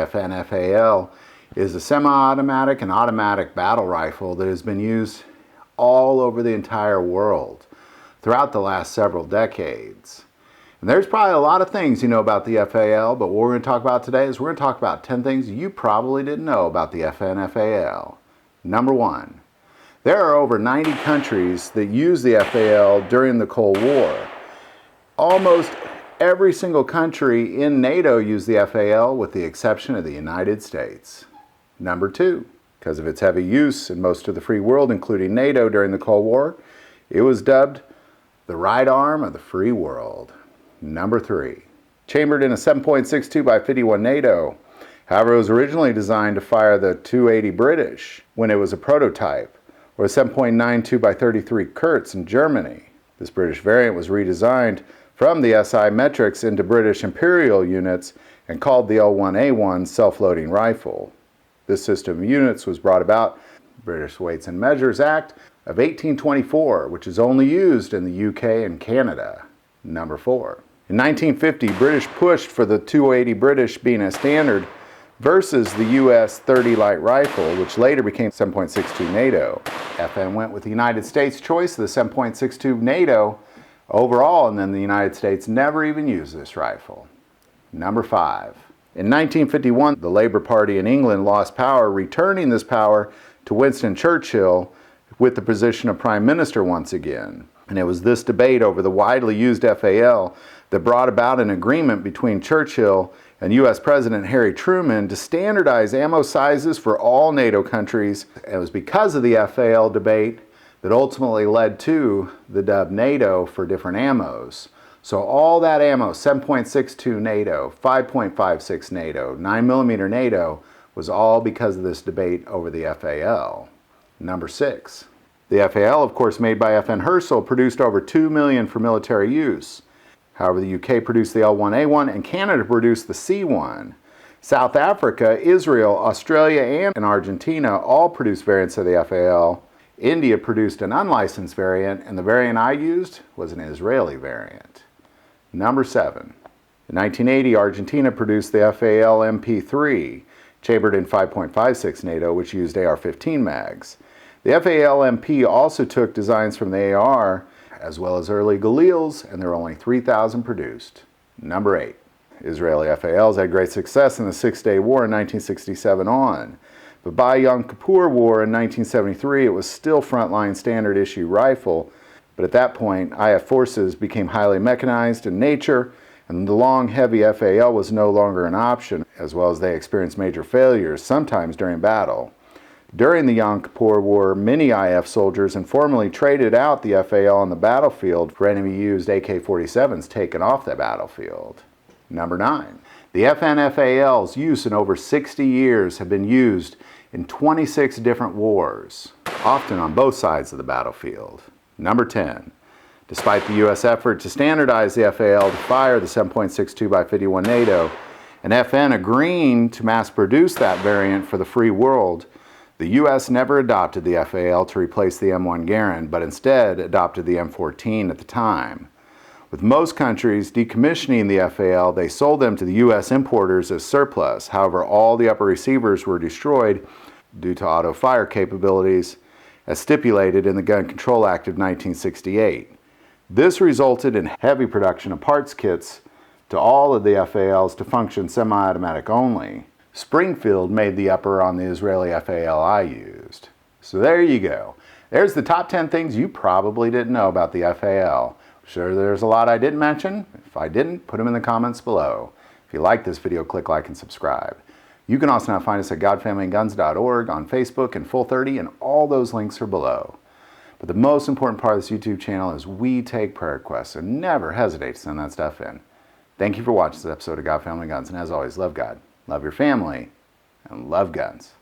FN FAL is a semi-automatic and automatic battle rifle that has been used all over the entire world throughout the last several decades. And there's probably a lot of things you know about the FAL, but what we're going to talk about today is we're going to talk about 10 things you probably didn't know about the FN FAL. Number 1. There are over 90 countries that use the FAL during the Cold War. Almost every single country in NATO used the FAL with the exception of the United States. Number 2. Because of its heavy use in most of the free world, including NATO during the Cold War, it was dubbed the right arm of the free world. Number 3. Chambered in a 7.62 by 51 NATO. However, it was originally designed to fire the 280 British when it was a prototype, or a 7.92 by 33 Kurz in Germany. This British variant was redesigned from the SI metrics into British Imperial units and called the L1A1 self-loading rifle. This system of units was brought about by the British Weights and Measures Act of 1824, which is only used in the UK and Canada. Number 4. In 1950, British pushed for the 280 British being a standard versus the US 30 light rifle, which later became 7.62 NATO. FN went with the United States' choice of the 7.62 NATO overall, and then the United States never even used this rifle. Number 5. In 1951, the Labour Party in England lost power, returning this power to Winston Churchill with the position of Prime Minister once again. And it was this debate over the widely used FAL that brought about an agreement between Churchill and U.S. President Harry Truman to standardize ammo sizes for all NATO countries. And it was because of the FAL debate that ultimately led to the dub NATO for different ammos. So all that ammo, 7.62 NATO, 5.56 NATO, 9mm NATO, was all because of this debate over the FAL. Number 6. The FAL, of course, made by FN Herstal, produced over 2 million for military use. However, the UK produced the L1A1 and Canada produced the C1. South Africa, Israel, Australia, and Argentina all produced variants of the FAL. India produced an unlicensed variant, and the variant I used was an Israeli variant. Number 7. In 1980, Argentina produced the FAL MP3, chambered in 5.56 NATO, which used AR-15 mags. The FAL MP also took designs from the AR, as well as early Galils, and there were only 3,000 produced. Number 8. Israeli FALs had great success in the Six-Day War in 1967 on, but by Yom Kippur War in 1973, it was still frontline standard issue rifle. But at that point, IF forces became highly mechanized in nature, and the long, heavy FAL was no longer an option, as well as they experienced major failures, sometimes during battle. During the Yom Kippur War, many IF soldiers informally traded out the FAL on the battlefield for enemy-used AK-47s taken off the battlefield. Number 9. The FN FAL's use in over 60 years have been used in 26 different wars, often on both sides of the battlefield. Number 10. Despite the U.S. effort to standardize the FAL to fire the 7.62 by 51 NATO, and FN agreeing to mass produce that variant for the free world, the U.S. never adopted the FAL to replace the M1 Garand, but instead adopted the M14 at the time. With most countries decommissioning the FAL, they sold them to the U.S. importers as surplus. However, all the upper receivers were destroyed due to auto fire capabilities, as stipulated in the Gun Control Act of 1968. This resulted in heavy production of parts kits to all of the FALs to function semi-automatic only. Springfield made the upper on the Israeli FAL I used. So there you go. There's the top 10 things you probably didn't know about the FAL. I'm sure there's a lot I didn't mention. If I didn't, put them in the comments below. If you like this video, click like and subscribe. You can also now find us at godfamilyandguns.org, on Facebook, and Full30, and all those links are below. But the most important part of this YouTube channel is we take prayer requests, so never hesitate to send that stuff in. Thank you for watching this episode of God, Family, Guns, and as always, love God, love your family, and love guns.